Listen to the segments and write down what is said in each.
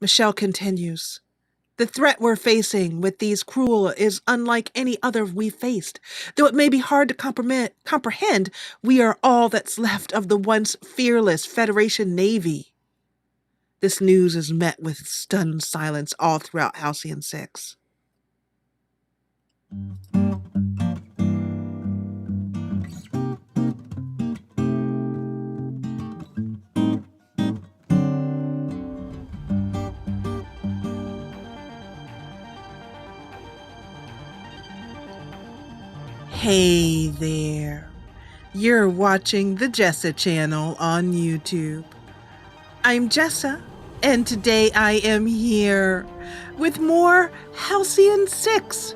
Michelle continues. The threat we're facing with these cruel is unlike any other we've faced. Though it may be hard to comprehend, we are all that's left of the once fearless Federation Navy. This news is met with stunned silence all throughout Halcyon 6. Hey there. You're watching the Jessa Channel on YouTube. I'm Jessa, and today I am here with more Halcyon 6.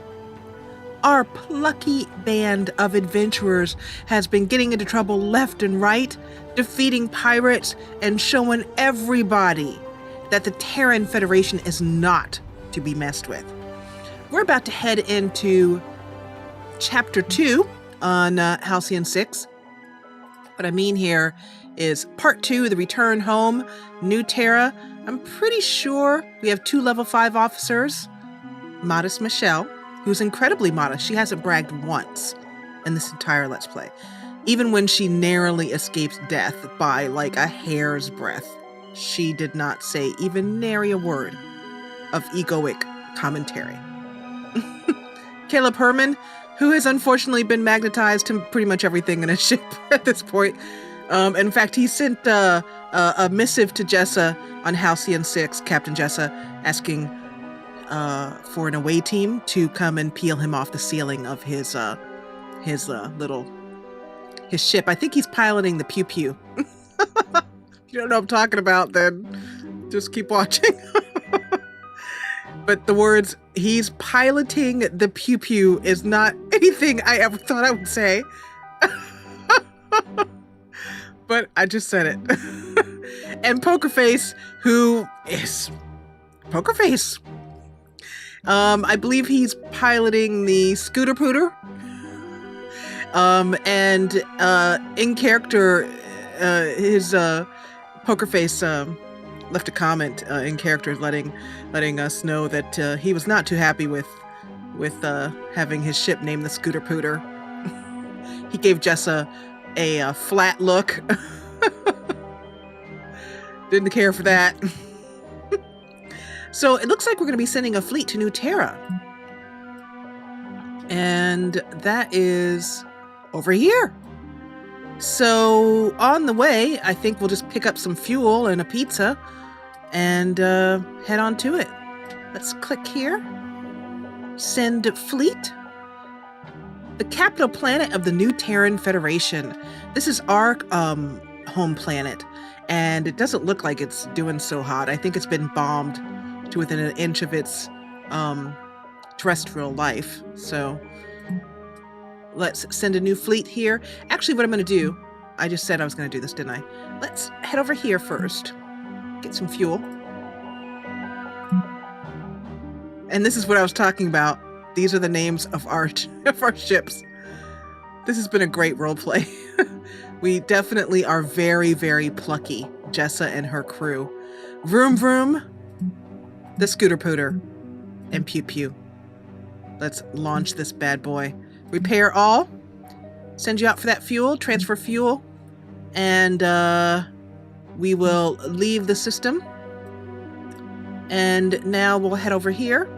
Our plucky band of adventurers has been getting into trouble left and right, defeating pirates and showing everybody that the Terran Federation is not to be messed with. We're about to head into Chapter 2 on Halcyon 6. What I mean here is Part 2, The Return Home, New Terra. I'm pretty sure we have 2 level 5 officers. Modest Michelle, who's incredibly modest. She hasn't bragged once in this entire Let's Play. Even when she narrowly escapes death by like a hair's breadth, she did not say even nary a word of egoic commentary. Caleb Herman, who has unfortunately been magnetized to pretty much everything in his ship at this point. In fact, he sent a missive to Jessa on Halcyon 6, Captain Jessa, asking for an away team to come and peel him off the ceiling of his ship. I think he's piloting the Pew Pew. If you don't know what I'm talking about, then just keep watching. But the words, he's piloting the Pew Pew, is not anything I ever thought I would say. But I just said it. And Pokerface, who is Pokerface. I believe he's piloting the Scooter Pooter. And in character, his Pokerface left a comment in character letting us know that he was not too happy with having his ship named the Scooter Pooter. He gave Jessa a flat look. Didn't care for that. So it looks like we're going to be sending a fleet to New Terra. And that is over here. So on the way, I think we'll just pick up some fuel and a pizza and head on to it. Let's click here. Send fleet. The capital planet of the new Terran Federation. This is our home planet, and it doesn't look like it's doing so hot. I think it's been bombed to within an inch of its terrestrial life. So let's send a new fleet here. Actually, what I'm going to do, I just said I was going to do this, didn't I? Let's head over here first. Get some fuel. And this is what I was talking about. These are the names of our ships. This has been a great role play. We definitely are very, very plucky, Jessa and her crew. Vroom vroom, the Scooter Pooter, and Pew Pew. Let's launch this bad boy. Repair all. Send you out for that fuel, transfer fuel, and we will leave the system. And now we'll head over here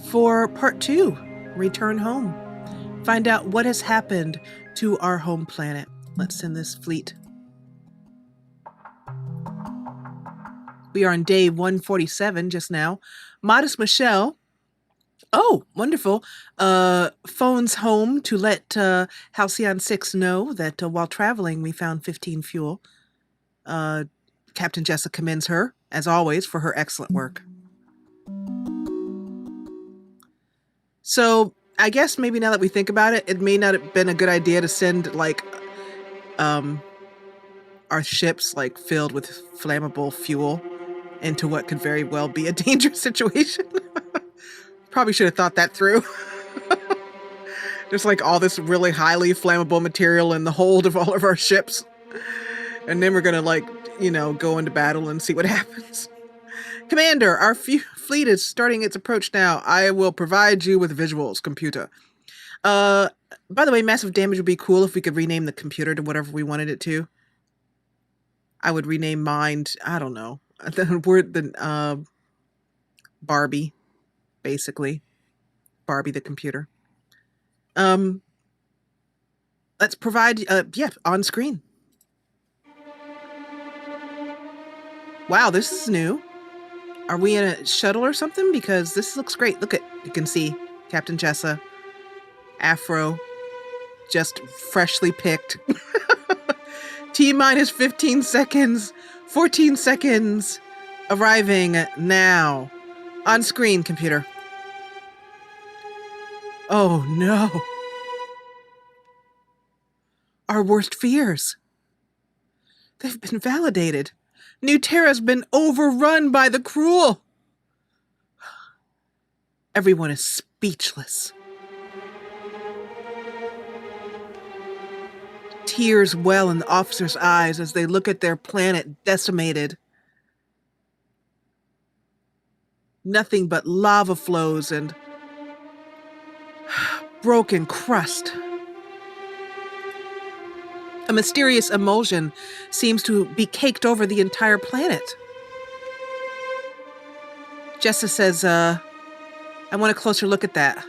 for Part 2, Return Home. Find out what has happened to our home planet. Let's send this fleet. We are on day 147 just now. Modest Michelle, oh, wonderful, phones home to let Halcyon 6 know that while traveling we found 15 fuel. Captain Jessa commends her, as always, for her excellent work. So I guess maybe now that we think about it, it may not have been a good idea to send like our ships like filled with flammable fuel into what could very well be a dangerous situation. Probably should have thought that through. There's like all this really highly flammable material in the hold of all of our ships. And then we're gonna like, you know, go into battle and see what happens. Commander, our fleet is starting its approach now. I will provide you with visuals, computer. By the way, massive damage would be cool if we could rename the computer to whatever we wanted it to. I would rename mine, I don't know. Barbie, basically. Barbie the computer. Let's provide, on screen. Wow, this is new. Are we in a shuttle or something? Because this looks great. Look at, you can see Captain Jessa, Afro, just freshly picked. T-minus 15 seconds, 14 seconds, arriving now. On screen, computer. Oh no. Our worst fears. They've been validated. New Terra's been overrun by the cruel. Everyone is speechless. Tears well in the officers' eyes as they look at their planet decimated. Nothing but lava flows and broken crust. A mysterious emulsion seems to be caked over the entire planet. Jessa says, I want a closer look at that.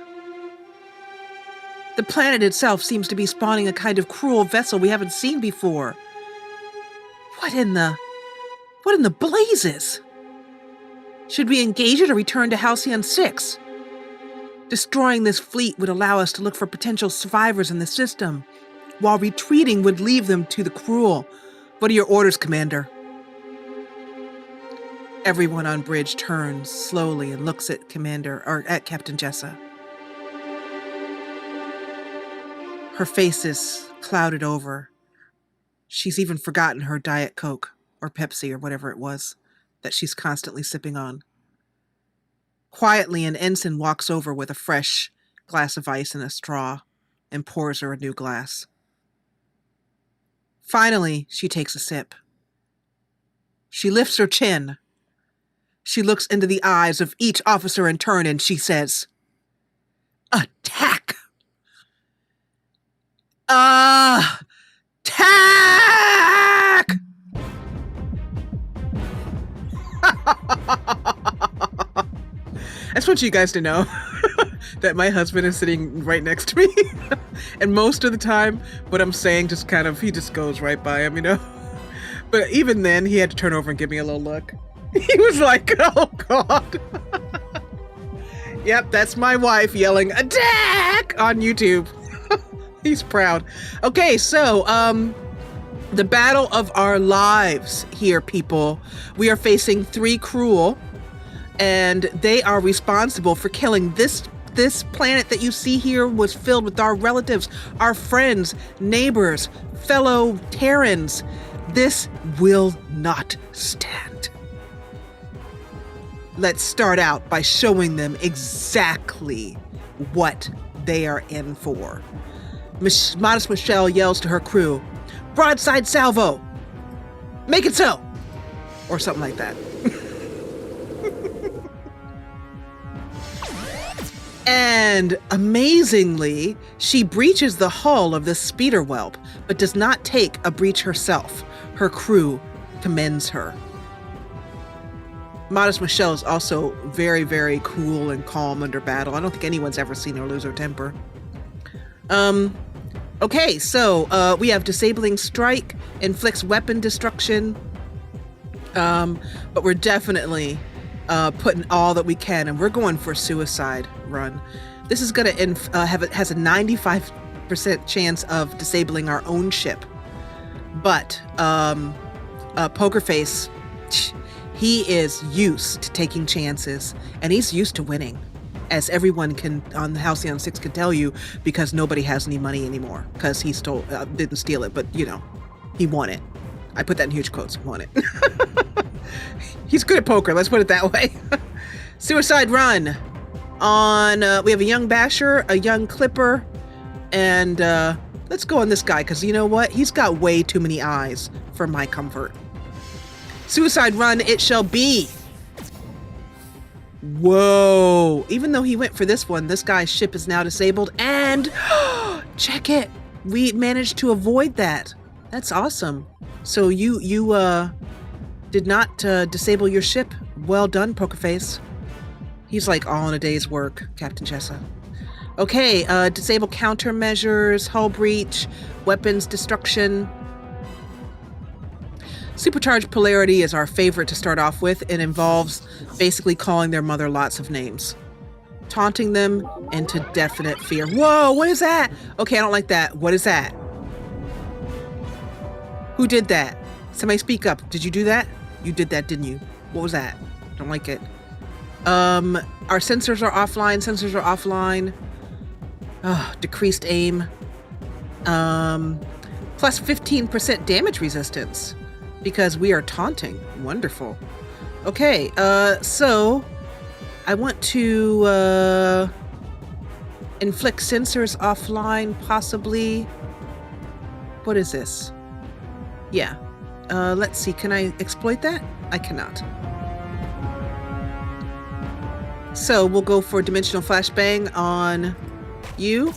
The planet itself seems to be spawning a kind of cruel vessel we haven't seen before. What in the blazes? Should we engage it or return to Halcyon 6? Destroying this fleet would allow us to look for potential survivors in the system, while retreating would leave them to the cruel. What are your orders, Commander? Everyone on bridge turns slowly and looks at at Captain Jessa. Her face is clouded over. She's even forgotten her Diet Coke or Pepsi or whatever it was that she's constantly sipping on. Quietly, an ensign walks over with a fresh glass of ice and a straw and pours her a new glass. Finally, she takes a sip. She lifts her chin. She looks into the eyes of each officer in turn and she says, "Attack! Attack!" I just want you guys to know that my husband is sitting right next to me. And most of the time, what I'm saying just he just goes right by him, you know? But even then, he had to turn over and give me a little look. He was like, oh God. Yep, that's my wife yelling, "Attack!" on YouTube. He's proud. Okay, so, the battle of our lives here, people. We are facing 3 cruel, and they are responsible for killing this planet that you see here was filled with our relatives, our friends, neighbors, fellow Terrans. This will not stand. Let's start out by showing them exactly what they are in for. Modest Michelle yells to her crew, "Broadside salvo! Make it so!" Or something like that. And amazingly, she breaches the hull of the speeder whelp, but does not take a breach herself. Her crew commends her. Modest Michelle is also very, very cool and calm under battle. I don't think anyone's ever seen her lose her temper. Okay, so we have disabling strike, inflicts weapon destruction, but we're definitely putting all that we can, and we're going for a suicide run. This is going to has a 95% chance of disabling our own ship. But Poker Face, he is used to taking chances, and he's used to winning, as everyone on the Halcyon 6 can tell you, because nobody has any money anymore, because he didn't steal it, but you know, he won it. I put that in huge quotes, won it. He's good at poker, let's put it that way. Suicide run on, we have a young basher, a young clipper, and let's go on this guy, because you know what? He's got way too many eyes for my comfort. Suicide run it shall be. Whoa. Even though he went for this one, this guy's ship is now disabled and check it. We managed to avoid that. That's awesome. So you did not disable your ship. Well done, Pokerface. He's like all in a day's work, Captain Jessa. Okay, disable countermeasures, hull breach, weapons destruction. Supercharged polarity is our favorite to start off with. It involves basically calling their mother lots of names, taunting them into definite fear. Whoa, what is that? Okay, I don't like that. What is that? Who did that? Somebody speak up. Did you do that? You did that, didn't you? What was that? Don't like it. Our sensors are offline. Sensors are offline. Decreased aim. Plus 15% damage resistance because we are taunting. Wonderful. Okay, so I want to inflict sensors offline, possibly. What is this? Yeah. Let's see. Can I exploit that? I cannot. So we'll go for dimensional flashbang on you.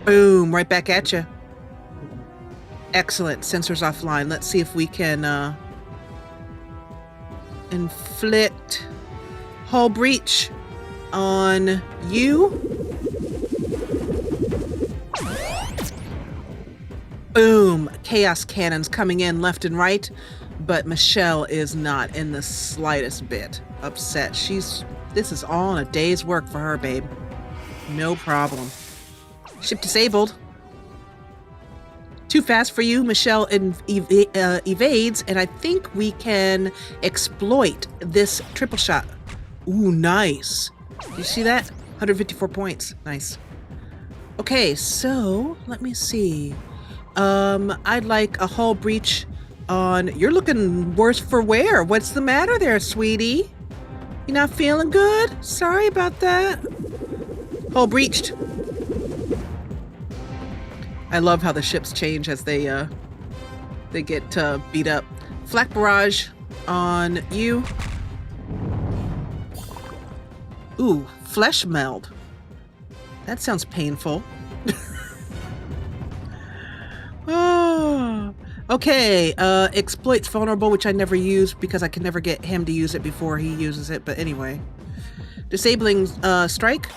Boom, right back at you. Excellent. Sensors offline. Let's see if we can inflict hull breach on you. Boom. Chaos cannons coming in left and right, but Michelle is not in the slightest bit upset. This is all in a day's work for her, babe. No problem. Ship disabled. Too fast for you. Michelle evades, and I think we can exploit this triple shot. Ooh, nice. You see that? 154 points. Nice. Okay, so let me see. I'd like a hull breach on... You're looking worse for wear. What's the matter there, sweetie? You not feeling good? Sorry about that. Hull breached. I love how the ships change as they get beat up. Flak barrage on you. Ooh, flesh meld. That sounds painful. Oh, okay. Exploits vulnerable, which I never use because I can never get him to use it before he uses it. But anyway, disabling strike.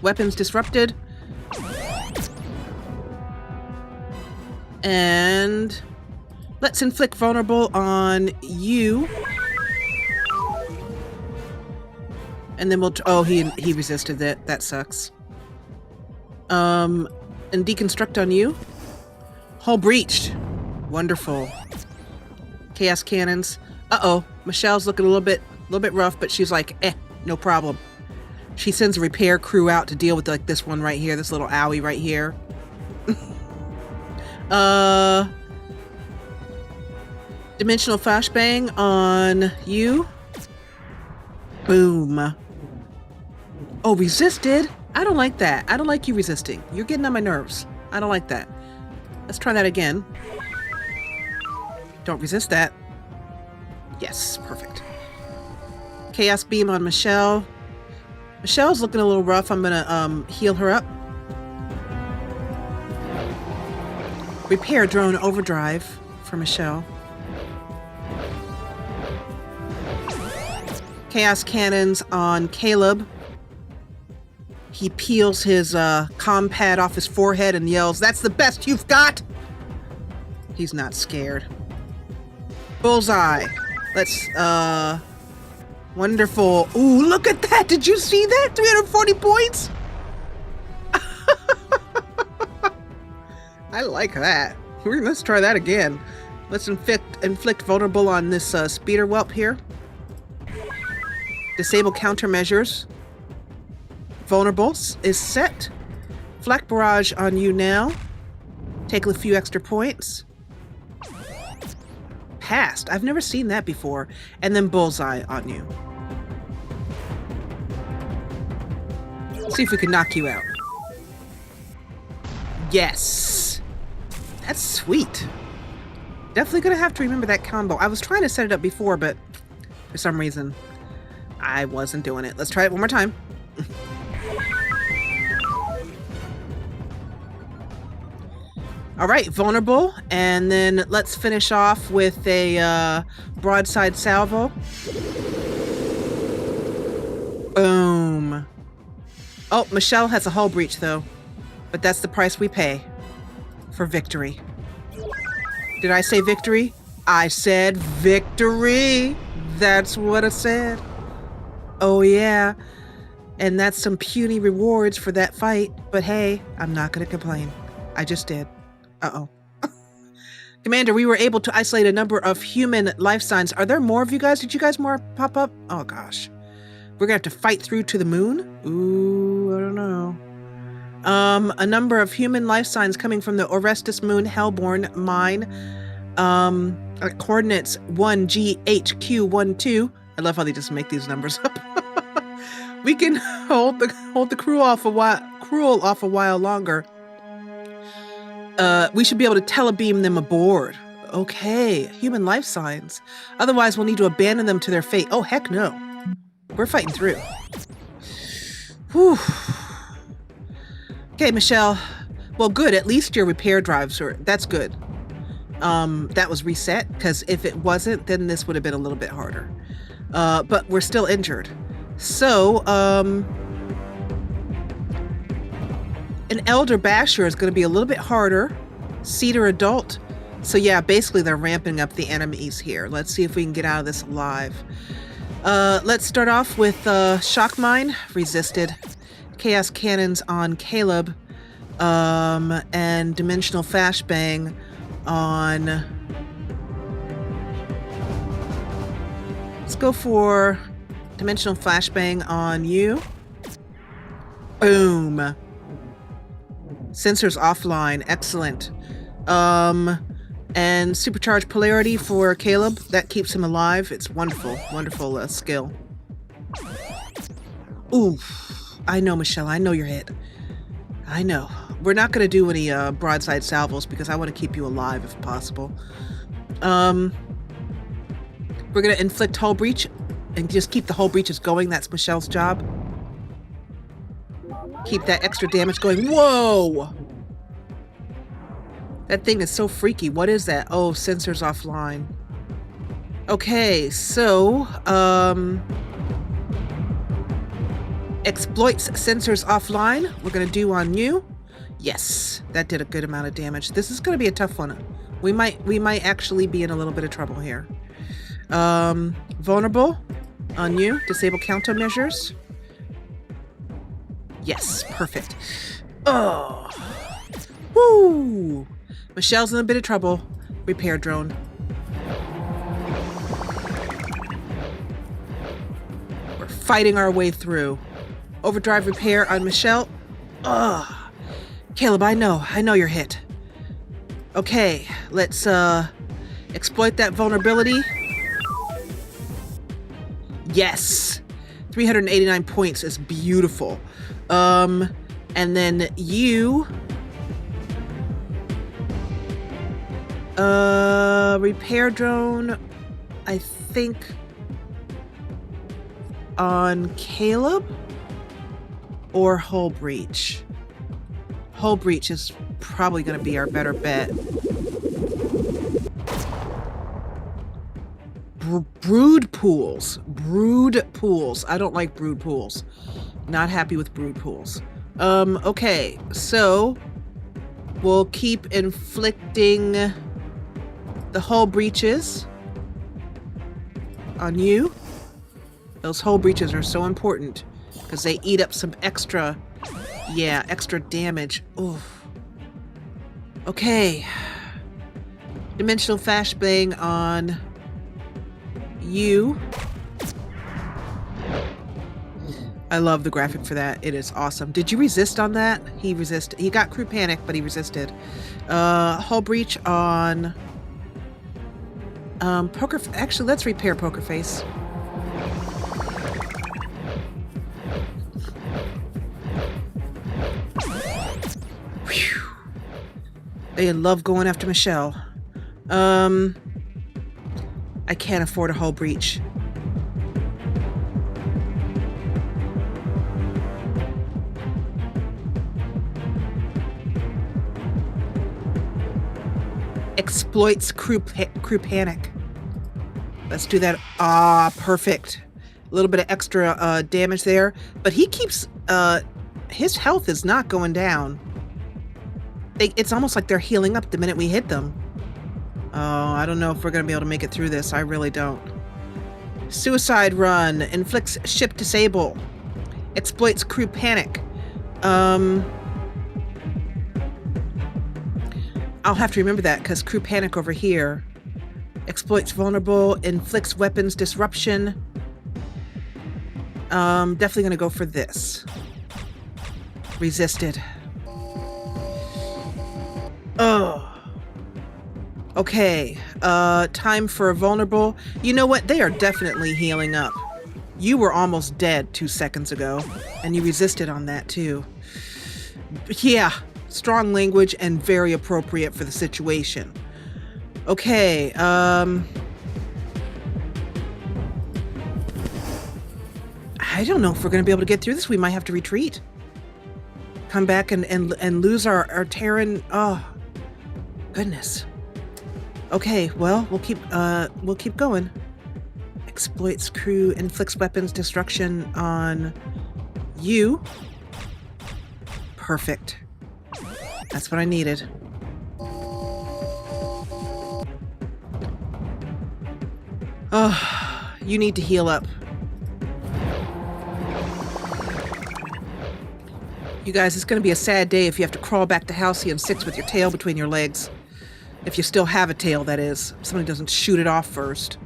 Weapons disrupted. And let's inflict vulnerable on you. And then we'll... Oh, he resisted it. That sucks. And deconstruct on you. Hull breached. Wonderful. Chaos cannons. Uh-oh. Michelle's looking a little bit rough, but she's like, no problem. She sends a repair crew out to deal with like this one right here, this little owie right here. Dimensional flashbang on you. Boom. Oh, resisted? I don't like that. I don't like you resisting. You're getting on my nerves. I don't like that. Let's try that again. Don't resist that. Yes, perfect. Chaos beam on Michelle. Michelle's looking a little rough. I'm gonna heal her up. Repair drone overdrive for Michelle. Chaos cannons on Caleb. He peels his comm pad off his forehead and yells, "That's the best you've got!" He's not scared. Bullseye. Let's, wonderful. Ooh, look at that! Did you see that? 340 points? I like that. Let's try that again. Let's inflict vulnerable on this speeder whelp here. Disable countermeasures. Vulnerable is set. Flak barrage on you now. Take a few extra points. Passed. I've never seen that before. And then bullseye on you. See if we can knock you out. Yes. That's sweet. Definitely gonna have to remember that combo. I was trying to set it up before, but for some reason. I wasn't doing it. Let's try it one more time. All right, vulnerable. And then let's finish off with a broadside salvo. Boom. Oh, Michelle has a hull breach, though. But that's the price we pay for victory. Did I say victory? I said victory. That's what I said. Oh, yeah. And that's some puny rewards for that fight. But hey, I'm not going to complain. I just did. Uh-oh. Commander, we were able to isolate a number of human life signs. Are there more of you guys? Did you guys more pop up? Oh, gosh. We're going to have to fight through to the moon? Ooh, I don't know. A number of human life signs coming from the Orestes moon Hellborn mine. Coordinates 1GHQ12. I love how they just make these numbers up. We can hold the crew off a while longer. We should be able to telebeam them aboard. Okay, human life signs. Otherwise, we'll need to abandon them to their fate. Oh, heck no. We're fighting through. Whew. Okay, Michelle. Well, good. At least your repair drives are... That's good. That was reset, because if it wasn't, then this would have been a little bit harder. But we're still injured. So, an Elder Basher is going to be a little bit harder. Cedar Adult. So yeah, basically they're ramping up the enemies here. Let's see if we can get out of this alive. Let's start off with Shock Mine. Resisted. Chaos Cannons on Caleb. And Dimensional Flashbang on... Let's go for Dimensional Flashbang on you. Boom. Sensors offline. Excellent. And Supercharged Polarity for Caleb. That keeps him alive. It's wonderful. Wonderful skill. Ooh. I know, Michelle. I know you're hit. I know. We're not going to do any broadside salvos because I want to keep you alive if possible. We're going to inflict hull breach and just keep the hull breaches going. That's Michelle's job. Keep that extra damage going. Whoa! That thing is so freaky. What is that? Oh, sensors offline. Okay, so, exploits sensors offline. We're going to do on you. Yes, that did a good amount of damage. This is going to be a tough one. We might actually be in a little bit of trouble here. Vulnerable on you. Disable countermeasures. Yes, perfect. Oh, woo! Michelle's in a bit of trouble. Repair drone. We're fighting our way through. Overdrive repair on Michelle. Ugh. Caleb, I know you're hit. Okay, let's exploit that vulnerability. Yes! 389 points is beautiful. And then you... repair drone, I think, on Caleb or hull breach. Hull breach is probably going to be our better bet. Brood pools. Brood pools. I don't like brood pools. Not happy with brood pools. Okay, so we'll keep inflicting the hull breaches on you. Those hull breaches are so important because they eat up some extra, extra damage. Oof. Okay. Dimensional flashbang on you. I love the graphic for that. It is awesome. Did you resist on that? He resisted. He got crew panic, but he resisted. Hull breach on poker. Actually, let's repair Poker Face. Whew. They love going after Michelle. I can't afford a hull breach. Exploits crew panic. Let's do that. Ah, perfect. A little bit of extra damage there. But he keeps... his health is not going down. It's almost like they're healing up the minute we hit them. Oh, I don't know if we're going to be able to make it through this. I really don't. Suicide run. Inflicts ship disable. Exploits crew panic. I'll have to remember that because crew panic over here. Exploits vulnerable. Inflicts weapons disruption. Definitely going to go for this. Resisted. Oh. Okay. Time for a vulnerable. You know what? They are definitely healing up. You were almost dead 2 seconds ago, and you resisted on that too. Yeah. Strong language and very appropriate for the situation. Okay. I don't know if we're going to be able to get through this. We might have to retreat. Come back and lose our Terran. Oh, goodness. Okay, well, we'll keep going. Exploits crew, inflicts weapons destruction on you. Perfect. That's what I needed. Oh, you need to heal up. You guys, it's going to be a sad day if you have to crawl back to Halcyon 6 with your tail between your legs. If you still have a tail, that is. Somebody doesn't shoot it off first.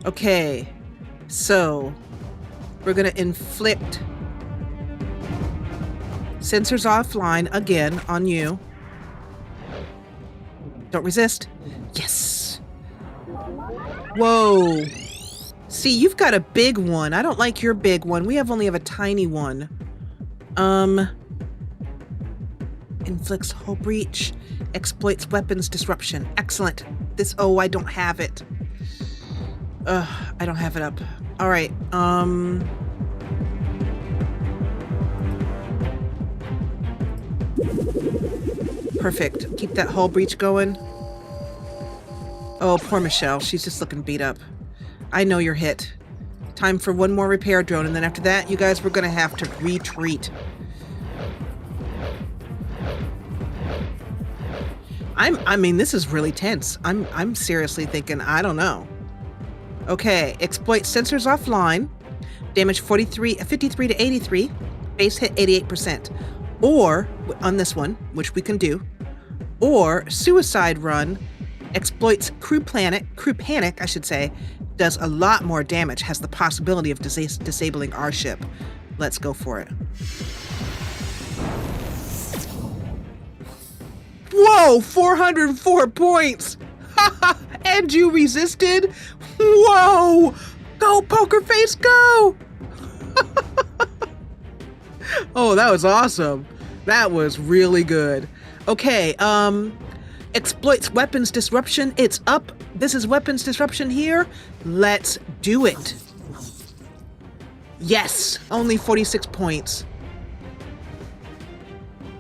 Okay. So, we're going to inflict sensors offline again on you. Don't resist. Yes. Whoa. See, you've got a big one. I don't like your big one. We only have a tiny one. Inflicts hull breach. Exploits weapons disruption. Excellent. This, oh, I don't have it. I don't have it up. All right. Perfect. Keep that hull breach going. Oh, poor Michelle. She's just looking beat up. I know you're hit. Time for one more repair drone, and then after that, you guys, we're gonna have to retreat. I mean, this is really tense. I'm seriously thinking, I don't know. Okay, exploit sensors offline. Damage 53 to 83. Base hit 88%. Or, on this one, which we can do, or suicide run, exploits crew panic, I should say, does a lot more damage, has the possibility of disabling our ship. Let's go for it. Whoa, 404 points! And you resisted? Whoa! Go, poker face, go! Oh, that was awesome. That was really good. Okay, exploits weapons disruption. It's up. This is weapons disruption here. Let's do it. Yes, only 46 points.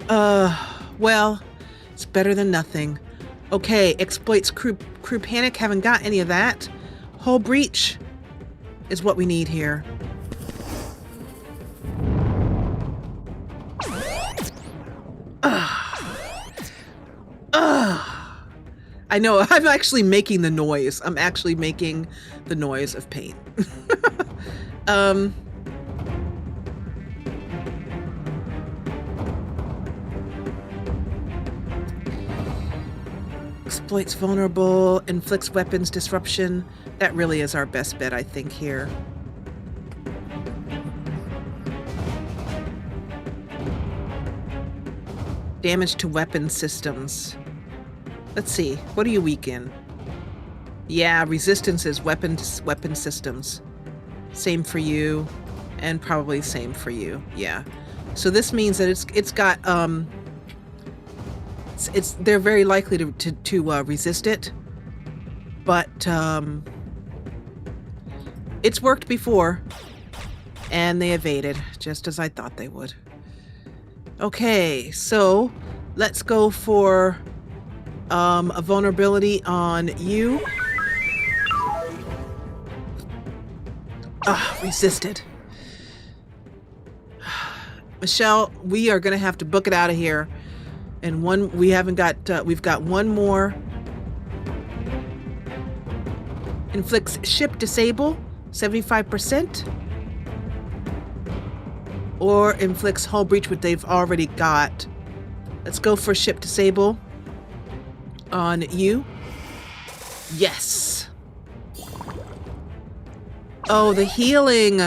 Well, it's better than nothing. Okay, exploits crew panic. Haven't got any of that. Hull breach is what we need here. I know, I'm actually making the noise. I'm actually making the noise of pain. Exploits vulnerable, inflicts weapons disruption. That really is our best bet, I think, here. Damage to weapon systems. Let's see, what are you weak in? Yeah, resistance is weapon systems. Same for you, and probably same for you. Yeah. So this means that it's got they're very likely to resist it, but it's worked before. And they evaded, just as I thought they would. Okay, so let's go for a vulnerability on you. Resisted. Michelle, we are going to have to book it out of here. And we've got one more. Inflicts ship disable, 75%. Or inflicts hull breach, what they've already got. Let's go for ship disable on you. Yes. Oh, the healing.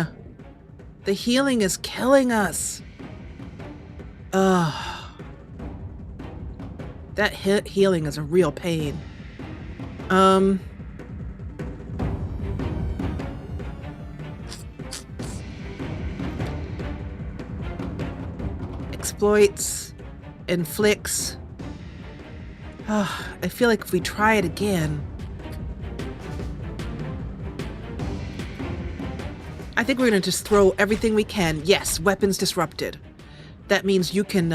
The healing is killing us. That healing is a real pain. Exploits, inflicts. I feel like if we try it again, I think we're gonna just throw everything we can. Yes, weapons disrupted. That means you can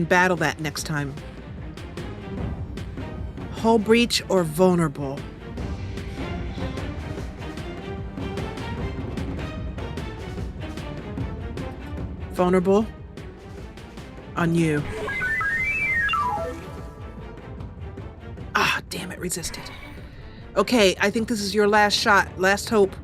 battle that next time. Hull breach or vulnerable. Vulnerable on you. Damn it, resisted. Okay, I think this is your last shot, last hope.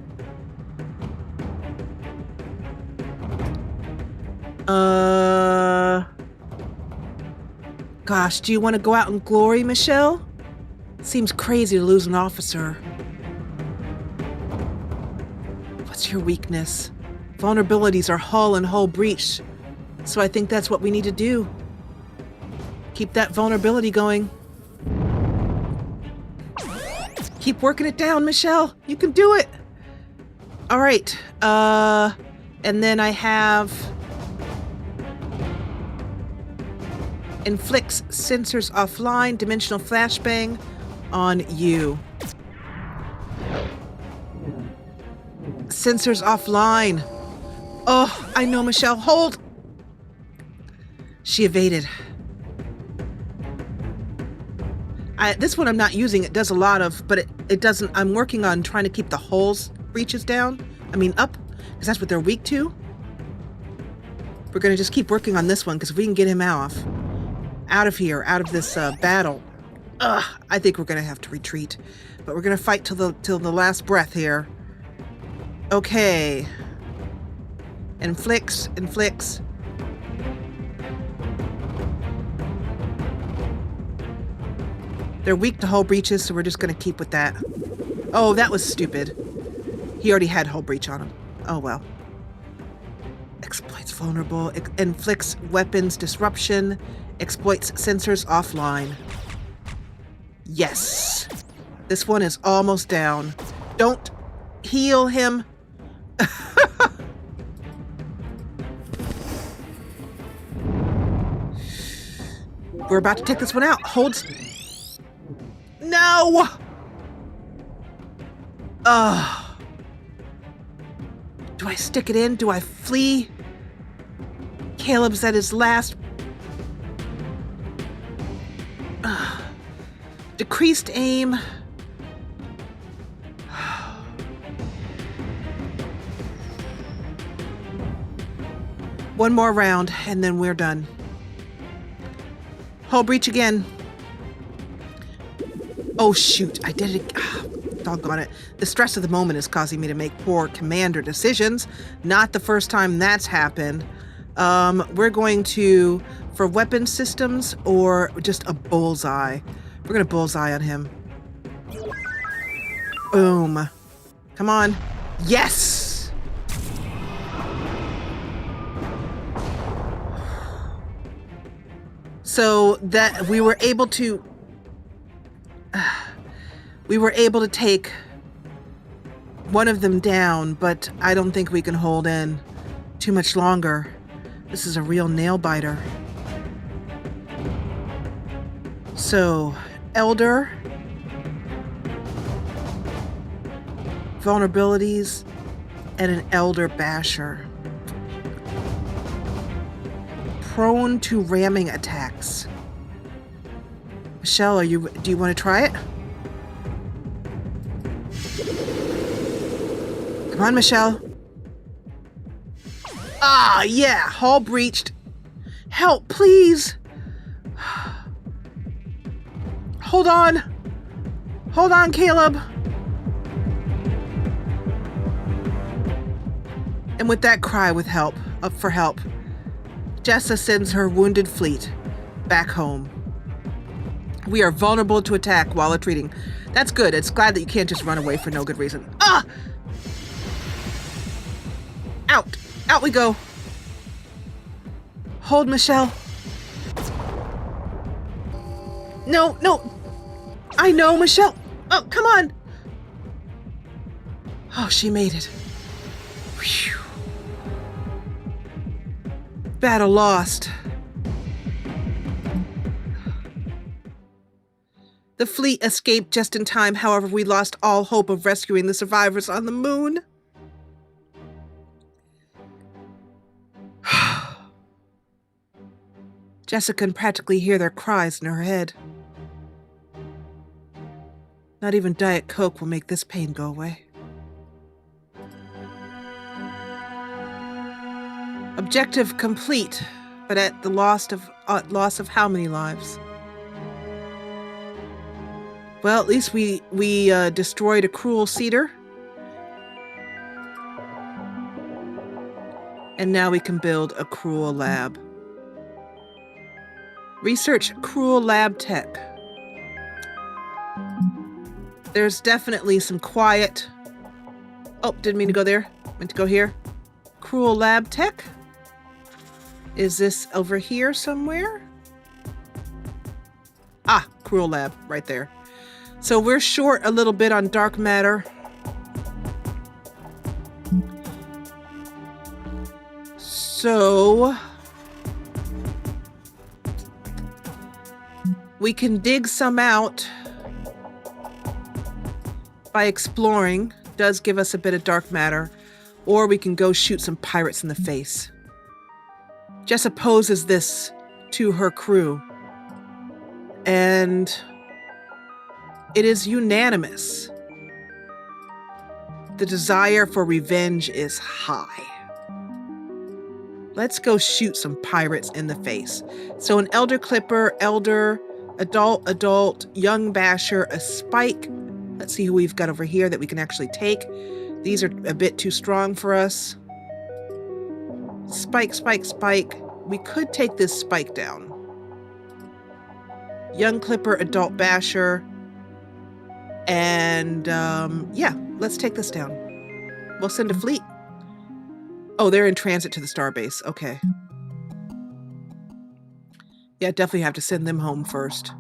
Gosh, do you want to go out in glory, Michelle? Seems crazy to lose an officer. What's your weakness? Vulnerabilities are hull and hull breach. So I think that's what we need to do. Keep that vulnerability going. Keep working it down, Michelle. You can do it. All right. And then I have inflicts sensors offline, dimensional flashbang on you. Sensors offline. Oh, I know, Michelle. Hold. She evaded. This one I'm not using. It does a lot of, but it doesn't. I'm working on trying to keep the hulls breaches down. I mean up, because that's what they're weak to. We're going to just keep working on this one, because if we can get him out of here, out of this battle, I think we're going to have to retreat. But we're going to fight till the last breath here. Okay. Inflicts. They're weak to hull breaches, so we're just going to keep with that. Oh, that was stupid. He already had hull breach on him. Oh, well. Exploits vulnerable. Inflicts weapons disruption. Exploits sensors offline. Yes. This one is almost down. Don't heal him. We're about to take this one out. Hold. No! Do I stick it in? Do I flee? Caleb's at his last. Decreased aim. One more round, and then we're done. Hull breach again. Oh, shoot. I did it. Doggone it. The stress of the moment is causing me to make poor commander decisions. Not the first time that's happened. We're going to, for weapon systems or just a bullseye. We're going to bullseye on him. Boom. Come on. Yes! So that we were able to take one of them down, but I don't think we can hold in too much longer. This is a real nail biter. So, Elder, vulnerabilities, and an elder basher. Prone to ramming attacks. Michelle, do you want to try it? Come on, Michelle. Ah, yeah, hull breached. Help, please. Hold on. Hold on, Caleb. And with that cry for help, Jessa sends her wounded fleet back home. We are vulnerable to attack while retreating. That's good. It's glad that you can't just run away for no good reason. Ah! Out. Out we go. Hold, Michelle. No, no. I know, Michelle. Oh, come on. Oh, she made it. Whew. Battle lost. The fleet escaped just in time. However, we lost all hope of rescuing the survivors on the moon. Jessa can practically hear their cries in her head. Not even Diet Coke will make this pain go away. Objective complete, but at the loss of how many lives? Well, at least we destroyed a cruel cedar. And now we can build a cruel lab. Research cruel lab tech. There's definitely some quiet... Oh, didn't mean to go there. Meant to go here. Cruel lab tech? Is this over here somewhere? Ah, cruel lab, right there. So we're short a little bit on dark matter. So we can dig some out by exploring. Does give us a bit of dark matter. Or we can go shoot some pirates in the face. Jessa poses this to her crew. And it is unanimous. The desire for revenge is high. Let's go shoot some pirates in the face. So an elder clipper, elder, adult, young basher, a spike. Let's see who we've got over here that we can actually take. These are a bit too strong for us. Spike, spike, spike. We could take this spike down. Young clipper, adult basher. And yeah, let's take this down. We'll send a fleet. Oh, they're in transit to the Starbase. Okay. Yeah, definitely have to send them home first.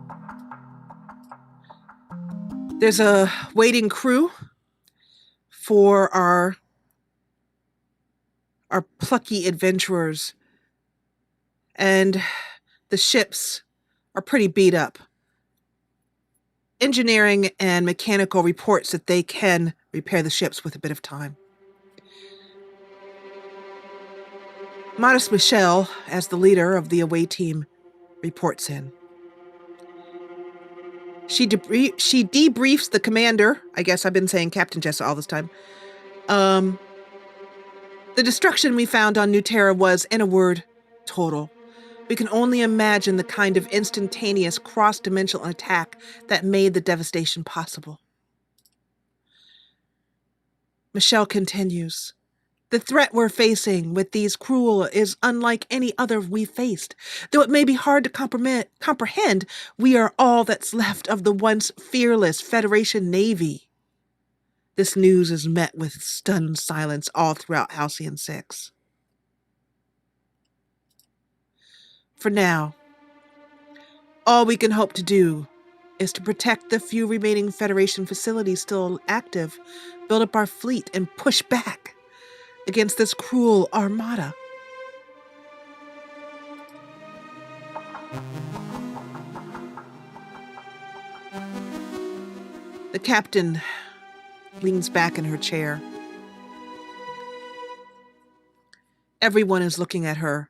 There's a waiting crew for our plucky adventurers. And the ships are pretty beat up. Engineering and mechanical reports that they can repair the ships with a bit of time. Modest Michelle, as the leader of the away team, reports in. She debriefs the commander. I guess I've been saying Captain Jessa all this time. The destruction we found on New Terra was, in a word, total. We can only imagine the kind of instantaneous cross-dimensional attack that made the devastation possible. Michelle continues. The threat we're facing with these cruel is unlike any other we faced. Though it may be hard to comprehend, we are all that's left of the once fearless Federation Navy. This news is met with stunned silence all throughout Halcyon 6. For now, all we can hope to do is to protect the few remaining Federation facilities still active, build up our fleet, and push back against this cruel armada. The captain leans back in her chair. Everyone is looking at her.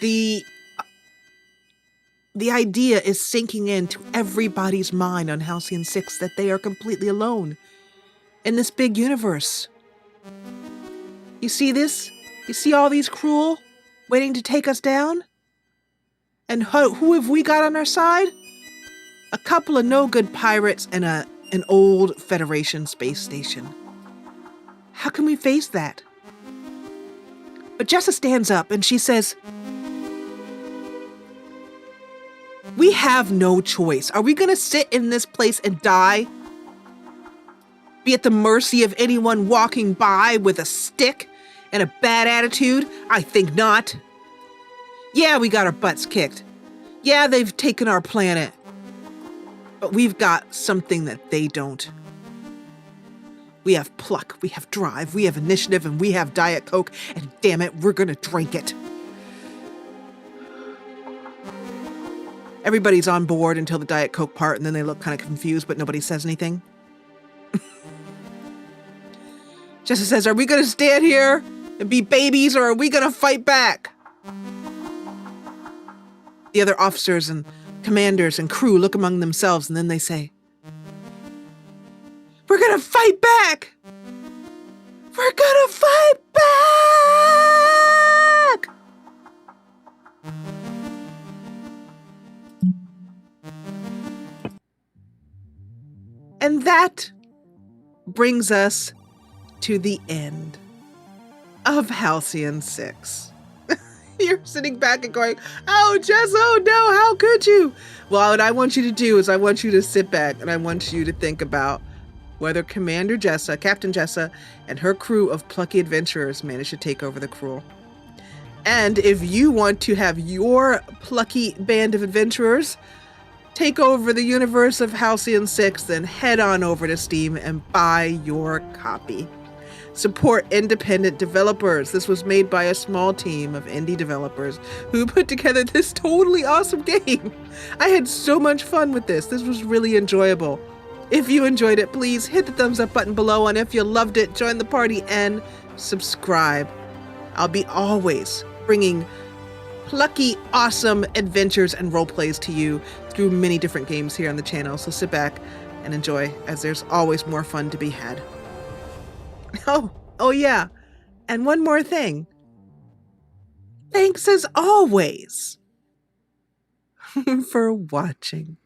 The idea is sinking into everybody's mind on Halcyon 6 that they are completely alone in this big universe. You see this? You see all these cruel waiting to take us down? And who have we got on our side? A couple of no-good pirates and an old Federation space station. How can we face that? But Jessa stands up and she says, we have no choice. Are we going to sit in this place and die? Be at the mercy of anyone walking by with a stick and a bad attitude? I think not. Yeah, we got our butts kicked. Yeah, they've taken our planet. But we've got something that they don't. We have pluck, we have drive, we have initiative, and we have Diet Coke, and damn it, we're gonna drink it. Everybody's on board until the Diet Coke part, and then they look kind of confused, but nobody says anything. Jessa says, are we gonna stand here and be babies, or are we gonna fight back? The other officers and commanders and crew look among themselves, and then they say, we're gonna fight back! We're gonna fight back! And that brings us to the end of Halcyon 6. You're sitting back and going, oh, Jess, oh no, how could you? Well, what I want you to do is I want you to sit back and I want you to think about whether Commander Jessa, Captain Jessa, and her crew of plucky adventurers managed to take over the Cruel. And if you want to have your plucky band of adventurers take over the universe of Halcyon 6, then head on over to Steam and buy your copy. Support independent developers. This was made by a small team of indie developers who put together this totally awesome game. I had so much fun with this. This was really enjoyable. If you enjoyed it, please hit the thumbs up button below, and if you loved it, join the party and subscribe. I'll be always bringing plucky, awesome adventures and role plays to you through many different games here on the channel, so sit back and enjoy, as there's always more fun to be had. Oh yeah, and one more thing. Thanks as always for watching.